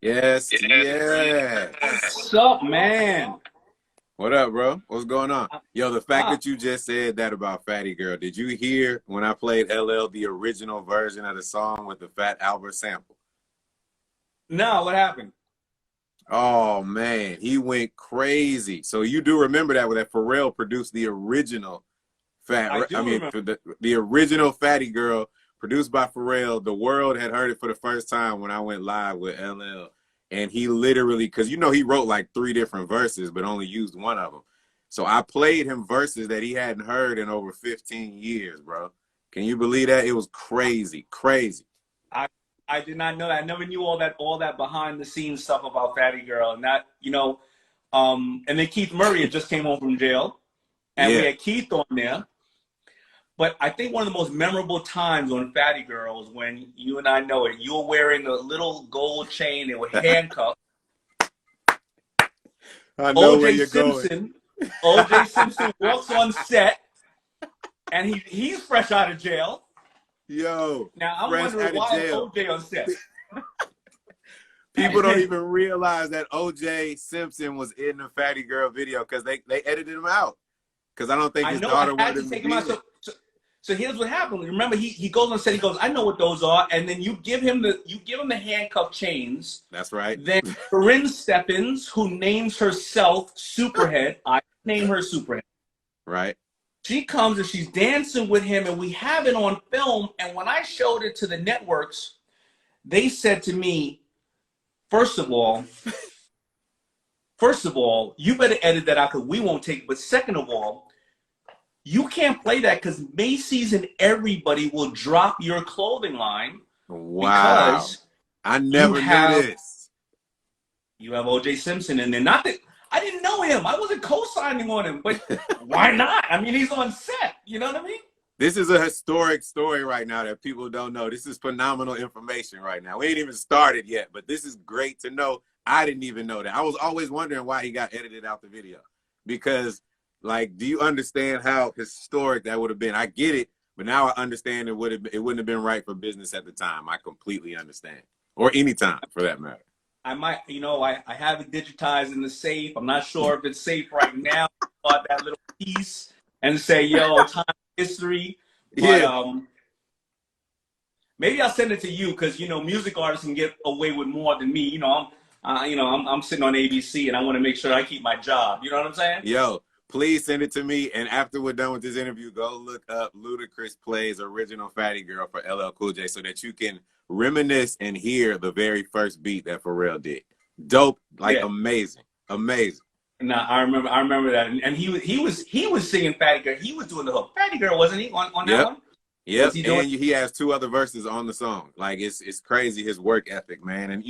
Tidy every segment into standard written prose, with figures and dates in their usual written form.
Yes, yes. What's up, man? What up, bro? What's going on? Yo, the fact Ah, that you just said that about Fatty Girl, did you hear when I played LL the original version of the song with the Fat Albert sample? no, what happened? Oh man, he went crazy. So you do remember that Pharrell produced the original I do remember. the original Fatty Girl produced by Pharrell. The world had heard it for the first time when I went live with LL. And he literally, because he wrote like three different verses, but only used one of them. So I played him verses that he hadn't heard in over 15 years, bro. Can you believe that? It was crazy, crazy. I I did not know that. I never knew all that behind the scenes stuff about Fatty Girl, and and then Keith Murray had just came home from jail, and we Yeah. had Keith on there. But I think one of the most memorable times on Fatty Girl was when you and I know it. You were wearing a little gold chain. They were handcuffed. I know where OJ you're going. Simpson. OJ Simpson walks on set, and he's fresh out of jail. Yo, Now I'm fresh wondering out of why is jail. OJ on set? People don't even realize that OJ Simpson was in the Fatty Girl video because they edited him out. Because I don't think I his know I daughter had wanted to him to take him be out. there. So here's what happened. Remember, he goes on set. He goes, I know what those are, and then you give him the handcuff chains. That's right. Then Corinne Steppens, who names herself Superhead, I name her Superhead. Right. She comes and she's dancing with him, and we have it on film. And when I showed it to the networks, they said to me, first of all, you better edit that out because we won't take it. But second of all, you can't play that because Macy's and everybody will drop your clothing line Wow. because I you never knew have this. you have OJ Simpson in there. Not that I didn't know him. I wasn't co-signing on him, but why not? I mean, he's on set. You know what I mean? This is a historic story right now that people don't know. This is phenomenal information right now. We ain't even started yet, but this is great to know. I didn't even know that. I was always wondering why he got edited out the video. Because, like, do you understand how historic that would have been? I get it, but now I understand it wouldn't have been right for business at the time. I completely understand. Or any time, for that matter. I might, I have it digitized in the safe. I'm not sure if it's safe right now. Bought that little piece and say, yo, time history. But Yeah. maybe I'll send it to you because music artists can get away with more than me. I'm sitting on ABC and I want to make sure I keep my job. You know what I'm saying? Yo, please send it to me. And after we're done with this interview, go look up Ludacris Plays Original Fatty Girl for LL Cool J so that you can reminisce and hear the very first beat that Pharrell did. Dope, like Yeah. amazing, amazing. Now I remember that, and he was singing Fatty Girl. He was doing the hook. Fatty Girl, wasn't he on that Yep, one? Was yep. he doing? And he has two other verses on the song. Like it's crazy his work ethic, man. And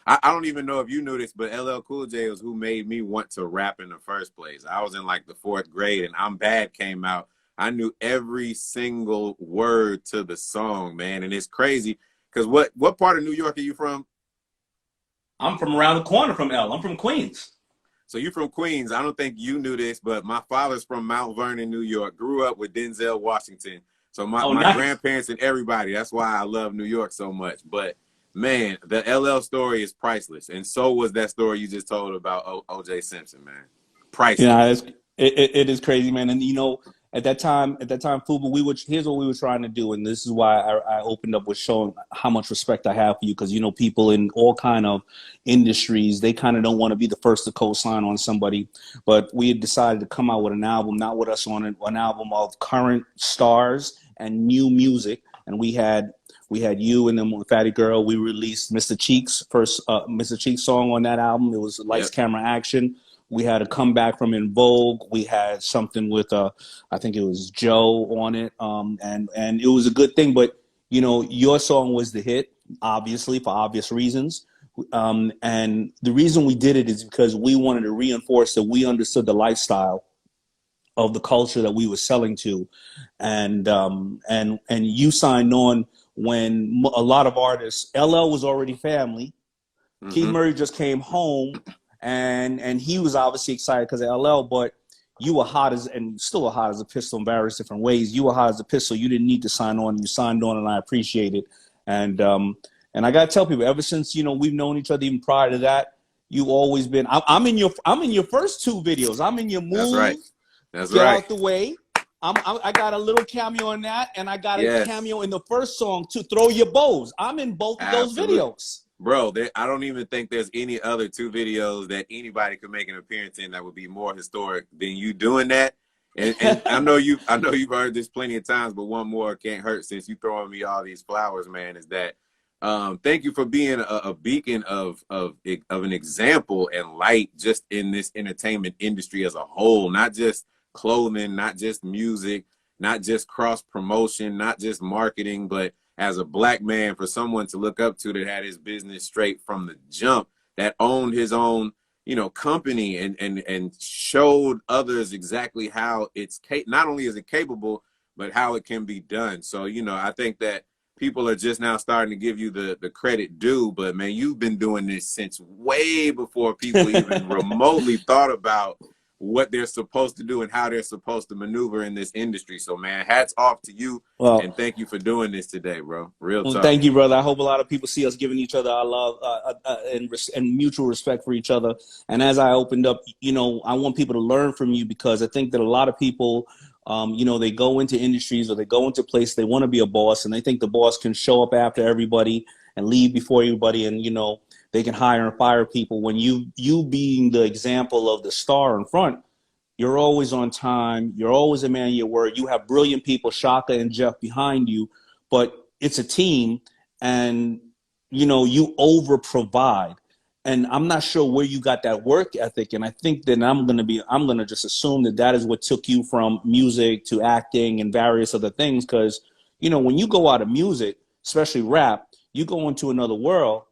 I don't even know if you knew this, but LL Cool J was who made me want to rap in the first place. I was in like the fourth grade, and I'm Bad came out. I knew every single word to the song, man. And it's crazy because what part of New York are you from? I'm from around the corner from L. I'm from Queens. So you're from Queens. I don't think you knew this, but my father's from Mount Vernon, New York. Grew up with Denzel Washington. So my, Oh, my nice. grandparents and everybody, that's why I love New York so much. But man, the LL story is priceless. And so was that story you just told about OJ Simpson, man. Yeah, Priceless. it is crazy, man. And at that time, Fubu, here's what we were trying to do, and this is why I opened up with showing how much respect I have for you, because people in all kind of industries, they kind of don't want to be the first to co-sign on somebody, but we had decided to come out with an album, not with us on it, an album of current stars and new music, and we had you and then with Fatty Girl. We released Mr. Cheeks first, Mr. Cheeks song on that album. It was Lights, Yep. Camera, Action. We had a comeback from In Vogue. We had something with I think it was Joe on it, and it was a good thing. But your song was the hit, obviously for obvious reasons. And the reason we did it is because we wanted to reinforce that we understood the lifestyle of the culture that we were selling to, and you signed on when a lot of artists. LL was already family. Keith Mm-hmm. Murray just came home, and he was obviously excited because of LL. But you were hot as, and still hot as a pistol in various different ways. You were hot as a pistol. You didn't need to sign on. You signed on, and I appreciate it. And And I gotta tell people, ever since we've known each other, even prior to that, you've always been. I'm in your first 2 videos. I'm in your That's right. move. That's Get right. out the way. I got a little cameo in that, and I got a cameo in the first song to Throw Your Bows. I'm in both of those Absolutely. videos. Bro, I don't even think there's any other 2 videos that anybody could make an appearance in that would be more historic than you doing that. And I know you've heard this plenty of times, but one more can't hurt since you throwing me all these flowers, man, is that thank you for being a beacon of an example and light just in this entertainment industry as a whole, not just clothing, not just music, not just cross promotion, not just marketing, but as a Black man, for someone to look up to that had his business straight from the jump, that owned his own, company and showed others exactly how it's not only is it capable, but how it can be done. So, I think that people are just now starting to give you the credit due, but man, you've been doing this since way before people even remotely thought about what they're supposed to do and how they're supposed to maneuver in this industry. So man, hats off to you. Well, and thank you for doing this today, bro. Real well, talk. thank you, brother. I hope a lot of people see us giving each other our love and mutual respect for each other. And as I opened up, I want people to learn from you, because I think that a lot of people, they go into industries or they go into places, they want to be a boss, and they think the boss can show up after everybody and leave before everybody, and they can hire and fire people. When you being the example of the star in front, you're always on time. You're always a man of your word. You have brilliant people, Shaka and Jeff, behind you, but it's a team, and you over provide. And I'm not sure where you got that work ethic. And I think that I'm gonna just assume that is what took you from music to acting and various other things. Because when you go out of music, especially rap, you go into another world.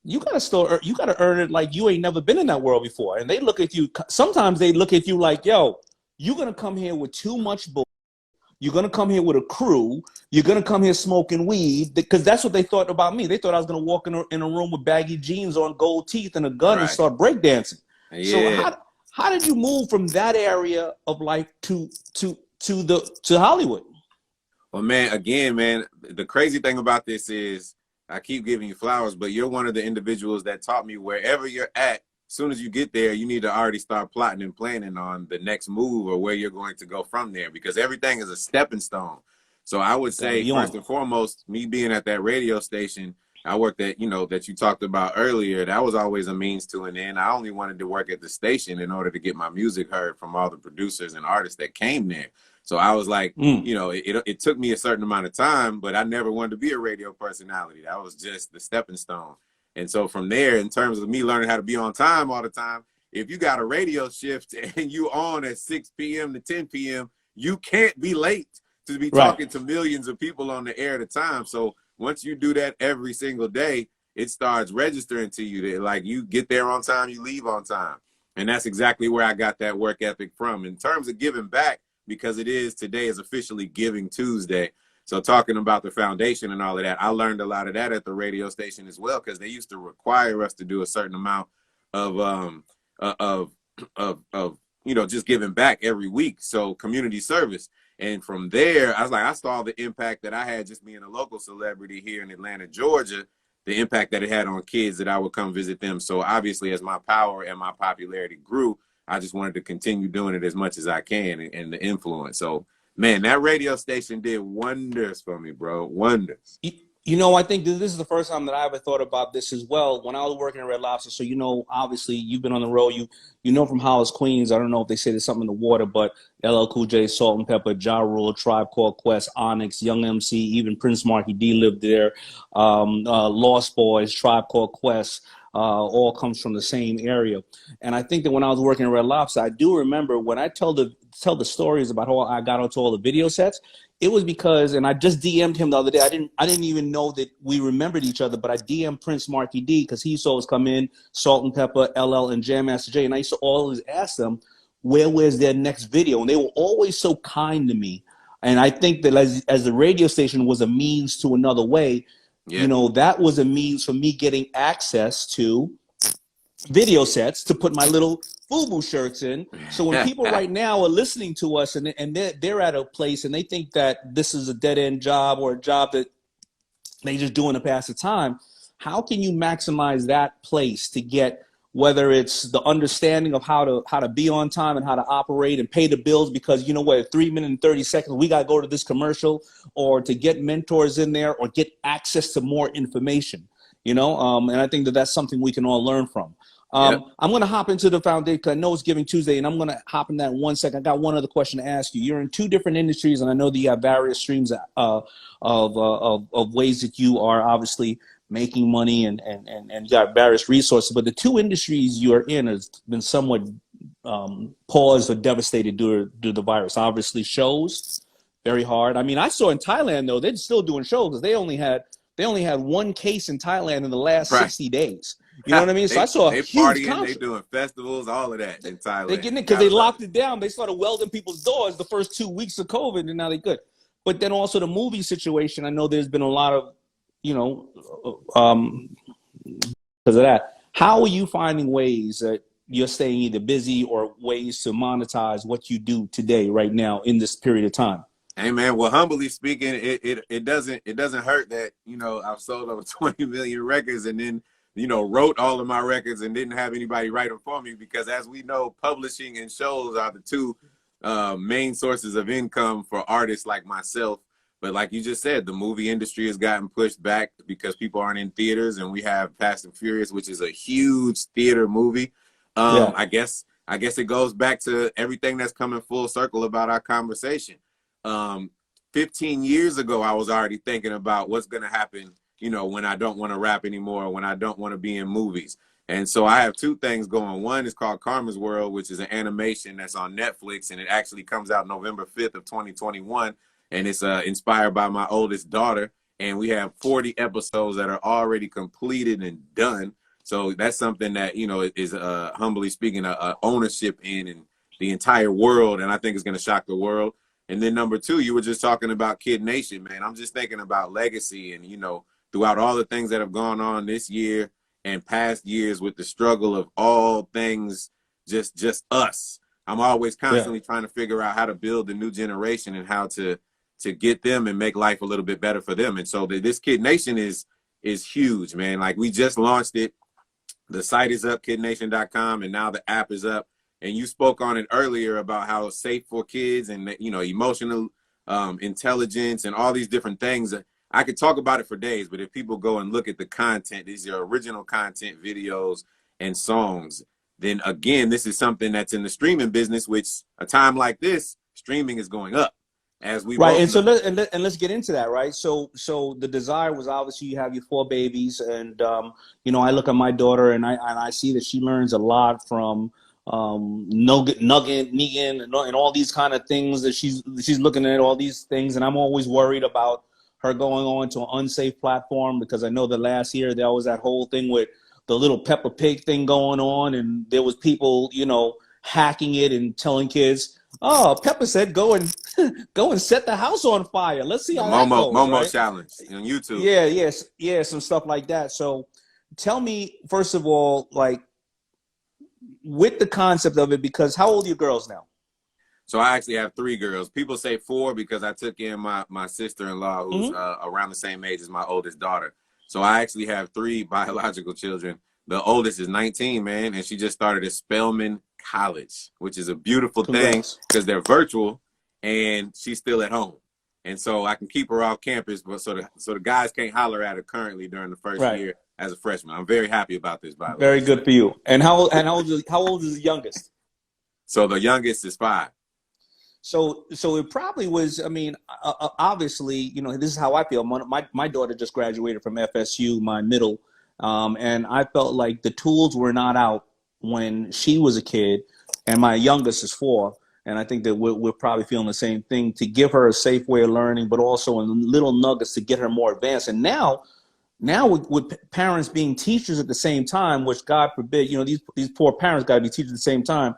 You gotta earn it like you ain't never been in that world before. And they look at you. Sometimes they look at you like, yo, you're gonna come here with too much bull. You're gonna come here with a crew. You're gonna come here smoking weed, because that's what they thought about me. They thought I was gonna walk in a room with baggy jeans on, gold teeth, and a gun and start breakdancing. Yeah. So how did you move from that area of life to Hollywood? Well, man, again, man, the crazy thing about this is I keep giving you flowers, but you're one of the individuals that taught me wherever you're at, as soon as you get there, you need to already start plotting and planning on the next move or where you're going to go from there, because everything is a stepping stone. So I would say, first and foremost, me being at that radio station, I worked at, that you talked about earlier, that was always a means to an end. I only wanted to work at the station in order to get my music heard from all the producers and artists that came there. So I was like, it took me a certain amount of time, but I never wanted to be a radio personality. That was just the stepping stone. And so from there, in terms of me learning how to be on time all the time, if you got a radio shift and you on at 6 p.m. to 10 p.m., you can't be late to be talking to millions of people on the air at a time. So once you do that every single day, it starts registering to you that, like, you get there on time, you leave on time. And that's exactly where I got that work ethic from. In terms of giving back, because today is officially Giving Tuesday. So talking about the foundation and all of that, I learned a lot of that at the radio station as well, because they used to require us to do a certain amount of just giving back every week. So community service. And from there, I saw the impact that I had just being a local celebrity here in Atlanta, Georgia, the impact that it had on kids that I would come visit them. So obviously, as my power and my popularity grew, I just wanted to continue doing it as much as I can, and the influence. So, man, that radio station did wonders for me, bro. Wonders. I think this is the first time that I ever thought about this as well. When I was working at Red Lobster, so obviously you've been on the road. You know from Hollis, Queens. I don't know if they say there's something in the water, but LL Cool J, Salt and Pepper, Ja Rule, Tribe Called Quest, Onyx, Young MC, even Prince Marky D lived there. Lost Boys, Tribe Called Quest. All comes from the same area. And I think that when I was working at Red Lobster, I do remember when I tell the stories about how I got onto all the video sets, it was because, and I just DM'd him the other day. I didn't even know that we remembered each other, but I DM'd Prince Marky D because he used to always come in, Salt and Pepper, LL, and Jam Master Jay. And I used to always ask them, where's their next video? And they were always so kind to me. And I think that as the radio station was a means to another way, that was a means for me getting access to video sets to put my little FUBU shirts in. So when people right now are listening to us and they're at a place and they think that this is a dead-end job or a job that they just doing to pass the time, how can you maximize that place to get, whether it's the understanding of how to be on time and how to operate and pay the bills, because you know what, 3 minutes and 30 seconds, we got to go to this commercial, or to get mentors in there or get access to more information, you know? And I think that that's something we can all learn from. Yep. I'm going to hop into the foundation because I know it's Giving Tuesday, and I'm going to hop in that in 1 second. I got one other question to ask you. You're in two different industries, and I know that you have various streams of ways that you are obviously making money, and you got various resources. But the two industries you are in has been somewhat paused or devastated due to the virus. Obviously, shows, very hard. I mean, I saw in Thailand, though, they're still doing shows because they only had one case in Thailand in the last 60 days. You know what I mean? So I saw a huge partying, concert. they doing festivals, all of that in Thailand. They getting it because they locked it down. They started welding people's doors the first 2 weeks of COVID, and now they good. But then also the movie situation, I know there's been a lot of, you know, because of that. How are you finding ways that you're staying either busy or ways to monetize what you do today, right now, in this period of time? Hey man, well, humbly speaking, it doesn't hurt that, you know, I've sold over 20 million records, and then, you know, wrote all of my records and didn't have anybody write them for me, because as we know, publishing and shows are the two main sources of income for artists like myself. But like you just said, the movie industry has gotten pushed back because people aren't in theaters, and we have Fast and Furious, which is a huge theater movie. Yeah. I guess it goes back to everything that's coming full circle about our conversation. 15 years ago, I was already thinking about what's going to happen, you know, when I don't want to rap anymore, when I don't want to be in movies. And so I have two things going. One is called Karma's World, which is an animation that's on Netflix, and it actually comes out November 5th of 2021. And it's inspired by my oldest daughter. And we have 40 episodes that are already completed and done. So that's something that, you know, is humbly speaking, a ownership in the entire world. And I think it's going to shock the world. And then number two, you were just talking about Kid Nation, man. I'm just thinking about legacy, and, you know, throughout all the things that have gone on this year and past years with the struggle of all things, just us. I'm always constantly trying to figure out how to build the new generation and how to get them and make life a little bit better for them. And so this Kid Nation is huge, man. Like, we just launched it. The site is up, kidnation.com, and now the app is up. And you spoke on it earlier about how it's safe for kids, and, you know, emotional intelligence and all these different things. I could talk about it for days, but if people go and look at the content, these are original content, videos and songs, then again, this is something that's in the streaming business, which a time like this, streaming is going up. As we right, and so let's get into that, right? So the desire was obviously you have your 4 babies, and you know, I look at my daughter and I see that she learns a lot from Negan and all these kind of things that she's looking at, all these things, and I'm always worried about her going on to an unsafe platform, because I know that last year there was that whole thing with the little Peppa Pig thing going on, and there was people, you know, hacking it and telling kids, oh, Peppa said go and set the house on fire. Let's see how that goes. Momo right? challenge on YouTube. Yeah, some stuff like that. So tell me, first of all, like, with the concept of it, because how old are your girls now? So I actually have 3 girls. People say 4 because I took in my sister-in-law, who's around the same age as my oldest daughter. So I actually have 3 biological children. The oldest is 19, man, and she just started at Spelman College, which is a beautiful thing because they're virtual, and she's still at home. And so I can keep her off campus, but so the guys can't holler at her currently during the first year as a freshman. I'm very happy about this, by the way. Very good for you. And how old is the youngest? So the youngest is 5. So it probably was, I mean, obviously, you know, this is how I feel. My daughter just graduated from FSU, my middle, and I felt like the tools were not out when she was a kid, and my youngest is 4. And I think that we're probably feeling the same thing, to give her a safe way of learning, but also in little nuggets to get her more advanced. And now with parents being teachers at the same time, which God forbid, you know, these poor parents got to be teachers at the same time.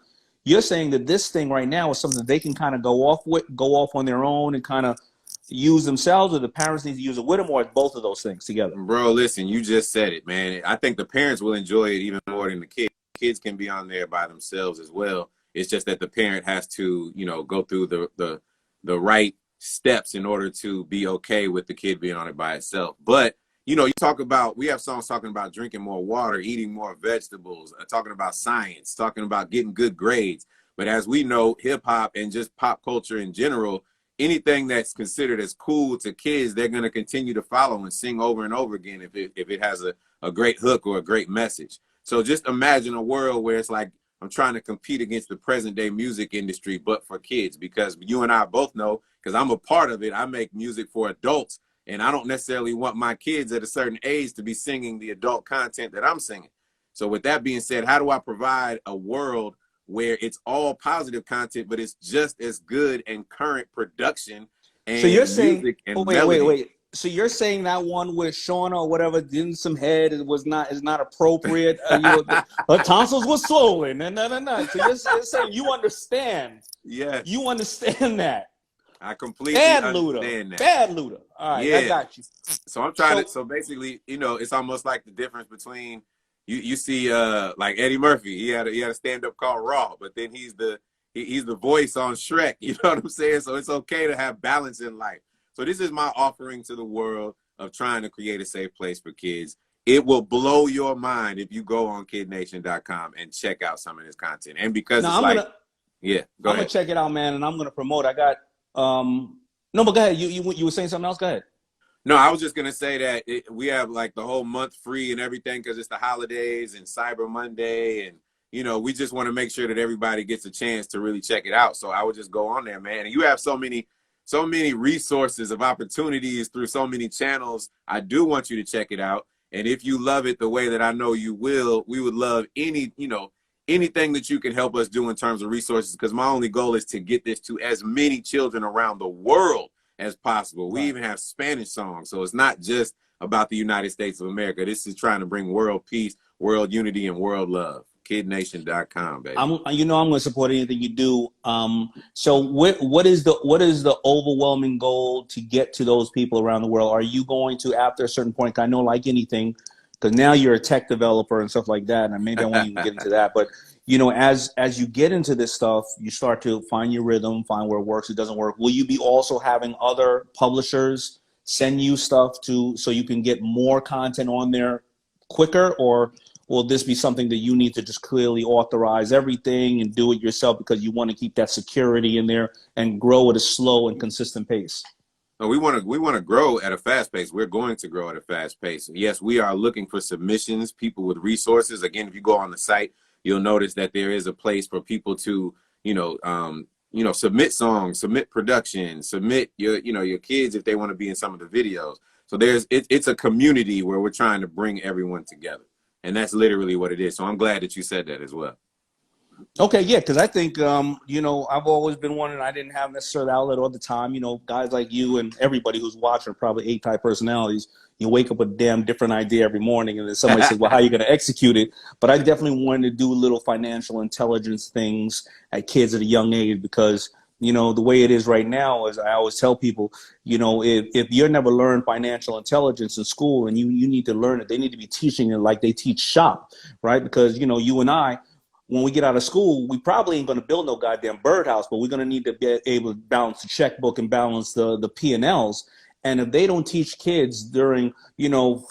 You're saying that this thing right now is something that they can kind of go off on their own and kind of use themselves, or the parents need to use it with them, or both of those things together? Bro, listen, you just said it, man. I think the parents will enjoy it even more than the kids. Kids can be on there by themselves as well. It's just that the parent has to, you know, go through the right steps in order to be okay with the kid being on it by itself. But you know, you talk about, we have songs talking about drinking more water, eating more vegetables, talking about science, talking about getting good grades. But as we know, hip hop and just pop culture in general, anything that's considered as cool to kids, they're going to continue to follow and sing over and over again if it has a great hook or a great message. So just imagine a world where it's like, I'm trying to compete against the present day music industry, but for kids, because you and I both know, because I'm a part of it, I make music for adults. And I don't necessarily want my kids at a certain age to be singing the adult content that I'm singing. So with that being said, how do I provide a world where it's all positive content, but it's just as good and current production So you're and saying, music oh, and wait, wait, melody? wait. So you're saying that one with Shauna or whatever getting some head is not appropriate. Her tonsils were swollen and no. So you're saying you understand. Yes, You understand that. I completely Bad Luda. understand that. Bad Luda. All right, I Yeah. got you. So I'm trying So to, so basically, you know, it's almost like the difference between you see like Eddie Murphy, he had a stand up called Raw, but then he's the voice on Shrek, you know what I'm saying? So it's okay to have balance in life. So this is my offering to the world of trying to create a safe place for kids. It will blow your mind if you go on kidnation.com and check out some of this content. And because now it's like, yeah, go I'm gonna ahead. check it out, man, and I'm gonna promote. I got no, but go ahead. You were saying something else. Go ahead. No, I was just gonna say that we have like the whole month free and everything because it's the holidays and Cyber Monday, and you know we just want to make sure that everybody gets a chance to really check it out. So I would just go on there, man. And you have so many resources of opportunities through so many channels. I do want you to check it out, and if you love it the way that I know you will, we would love anything that you can help us do in terms of resources. Because my only goal is to get this to as many children around the world as possible. We Right. even have Spanish songs. So it's not just about the United States of America. This is trying to bring world peace, world unity, and world love. KidNation.com, baby. I'm going to support anything you do. So what is the overwhelming goal to get to those people around the world? Are you going to, after a certain point, I know like anything, because now you're a tech developer and stuff like that, and maybe I won't even get into that, but as you get into this stuff, you start to find your rhythm, find where it works, it doesn't work. Will you be also having other publishers send you stuff so you can get more content on there quicker, or will this be something that you need to just clearly authorize everything and do it yourself because you want to keep that security in there and grow at a slow and consistent pace? No, we want to grow at a fast pace. We're going to grow at a fast pace. Yes, we are looking for submissions, people with resources. Again, if you go on the site, you'll notice that there is a place for people to, submit songs, submit production, submit your kids if they want to be in some of the videos. So it's a community where we're trying to bring everyone together. And that's literally what it is. So I'm glad that you said that as well. Okay, yeah, because I think, I've always been one, and I didn't have necessarily the outlet all the time. Guys like you and everybody who's watching are probably A-type personalities. You wake up with a damn different idea every morning, and then somebody says, well, how are you going to execute it? But I definitely wanted to do little financial intelligence things at kids at a young age because, the way it is right now is I always tell people, if you're never learned financial intelligence in school and you need to learn it, they need to be teaching it like they teach shop, right? Because, you and I, when we get out of school, we probably ain't going to build no goddamn birdhouse, but we're going to need to be able to balance the checkbook and balance the P&Ls. And if they don't teach kids during,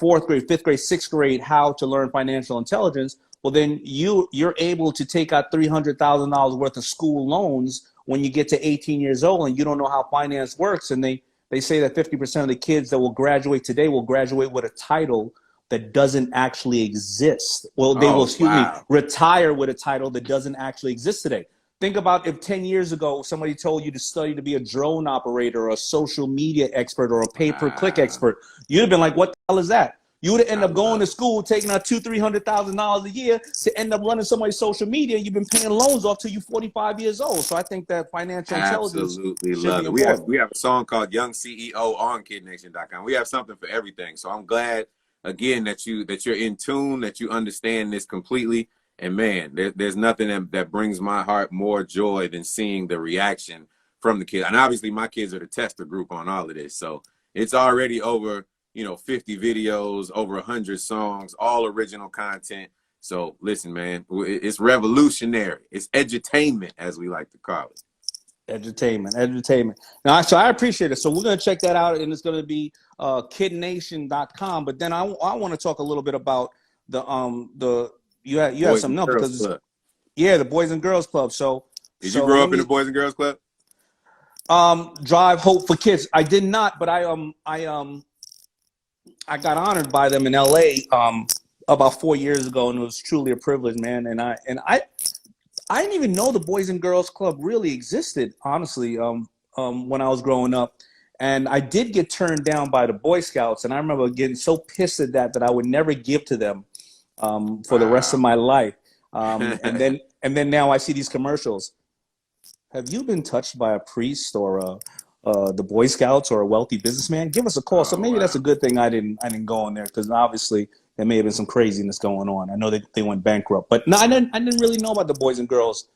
fourth grade, fifth grade, sixth grade, how to learn financial intelligence, well, then you're able to take out $300,000 worth of school loans when you get to 18 years old and you don't know how finance works. And they say that 50% of the kids that will graduate today will graduate with a title that doesn't actually exist. Well, they will, Oh, wow. retire with a title that doesn't actually exist today. Think about if 10 years ago, somebody told you to study to be a drone operator or a social media expert or a pay-per-click Wow. expert. You'd have been like, what the hell is that? You would have ended I up going love to it. school, taking out $200,000-$300,000 a year to end up running somebody's social media. You've been paying loans off till you're 45 years old. So I think that financial intelligence Absolutely should be love it. important. We have a song called Young CEO on KidNation.com. We have something for everything. So I'm glad again that you're in tune, that you understand this completely. And man, there's nothing that brings my heart more joy than seeing the reaction from the kids. And obviously my kids are the tester group on all of this. So it's already over, 50 videos, over 100 songs, all original content. So listen, man, it's revolutionary. It's edutainment, as we like to call it. Entertainment. Now, so I appreciate it. So we're going to check that out, and it's going to be kidnation.com. But then I want to talk a little bit about the you had Boys and something else Girls because Club. yeah, the Boys and Girls Club. Did you grow up in the Boys and Girls Club? Drive Hope for Kids. I did not, but I got honored by them in LA about 4 years ago, and it was truly a privilege, man. And I didn't even know the Boys and Girls Club really existed, honestly, when I was growing up. And I did get turned down by the Boy Scouts, and I remember getting so pissed at that I would never give to them for the rest of my life. And then now I see these commercials. Have you been touched by a priest or the Boy Scouts or a wealthy businessman? Give us a call. So maybe that's a good thing I didn't go in there, because obviously there may have been some craziness going on. I know they went bankrupt, but no, I didn't really know about the Boys and Girls.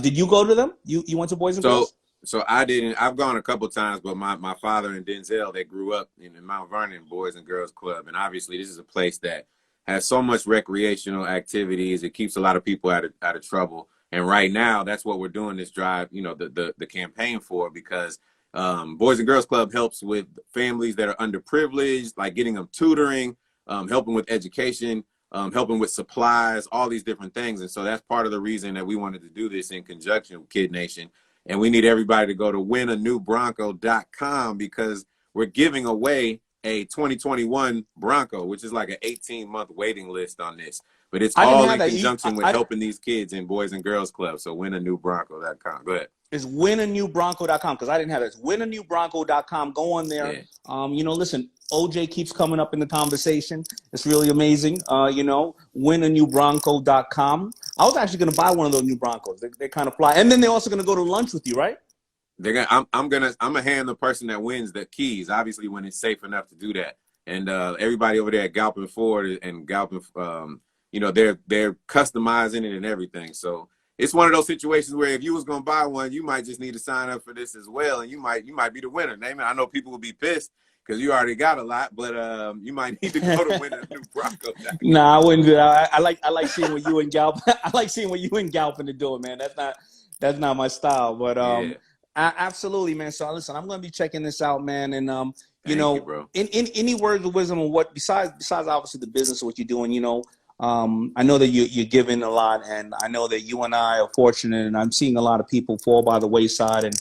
Did you go to them? You went to Boys and Girls? So I didn't. I've gone a couple times, but my father and Denzel, they grew up in the Mount Vernon Boys and Girls Club, and obviously this is a place that has so much recreational activities. It keeps a lot of people out of trouble. And right now, that's what we're doing this drive, the campaign for, because Boys and Girls Club helps with families that are underprivileged, like getting them tutoring, helping with education, helping with supplies, all these different things. And so that's part of the reason that we wanted to do this in conjunction with Kid Nation. And we need everybody to go to winanewbronco.com, because we're giving away a 2021 Bronco, which is like an 18-month waiting list on this. But it's all in conjunction with helping these kids in Boys and Girls Club. So winanewbronco.com. Go ahead. It's winanewbronco.com, because I didn't have it. It's winanewbronco.com. Go on there. Yeah. Listen, OJ keeps coming up in the conversation. It's really amazing. Winanewbronco.com. I was actually going to buy one of those new Broncos. They kind of fly. And then they're also going to go to lunch with you, right? I'm gonna hand the person that wins the keys, obviously, when it's safe enough to do that. And everybody over there at Galpin Ford and Galpin, they're customizing it and everything. So it's one of those situations where if you was gonna buy one, you might just need to sign up for this as well, and you might be the winner. Daymond, I know people will be pissed because you already got a lot, but you might need to go to win a new Bronco. Nah, I wouldn't do that. I like seeing what you and Galpin. I like seeing what you and Galpin are doing, man. That's not my style, but yeah. Absolutely, man. So listen, I'm gonna be checking this out, man. And Thank you, bro. In any words of wisdom on what besides obviously the business of what you're doing, I know that you're giving a lot, and I know that you and I are fortunate, and I'm seeing a lot of people fall by the wayside. And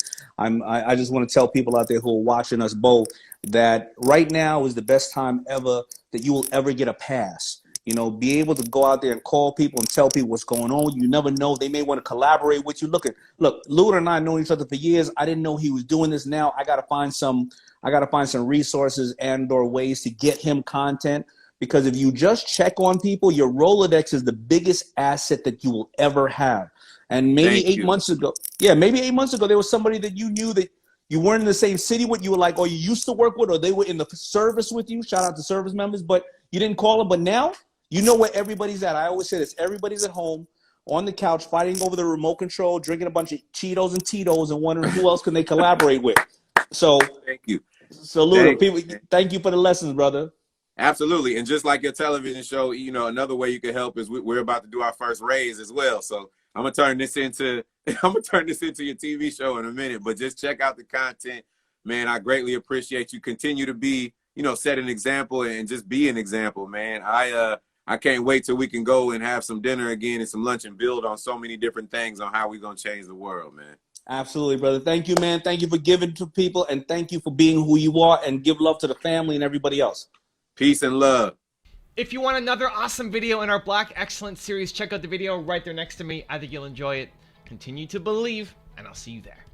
I just want to tell people out there who are watching us both that right now is the best time ever that you will ever get a pass. Be able to go out there and call people and tell people what's going on. You never know. They may want to collaborate with you. Look, Luda and I have known each other for years. I didn't know he was doing this. Now I got to find some resources and or ways to get him content, because if you just check on people, your Rolodex is the biggest asset that you will ever have. And maybe 8 months ago, there was somebody that you knew that you weren't in the same city with, you were like, or you used to work with, or they were in the service with you. Shout out to service members, but you didn't call them. But now, you know where everybody's at. I always say this. Everybody's at home on the couch fighting over the remote control, drinking a bunch of Cheetos and Tito's and wondering who else can they collaborate with. So thank you. Salute. Thank you for the lessons, brother. Absolutely. And just like your television show, another way you can help is we're about to do our first raise as well. So I'm gonna turn this into your TV show in a minute, but just check out the content, man. I greatly appreciate you. Continue to be, set an example and just be an example, man. I can't wait till we can go and have some dinner again and some lunch and build on so many different things on how we're going to change the world, man. Absolutely, brother. Thank you, man. Thank you for giving to people, and thank you for being who you are, and give love to the family and everybody else. Peace and love. If you want another awesome video in our Black Excellence series, check out the video right there next to me. I think you'll enjoy it. Continue to believe, and I'll see you there.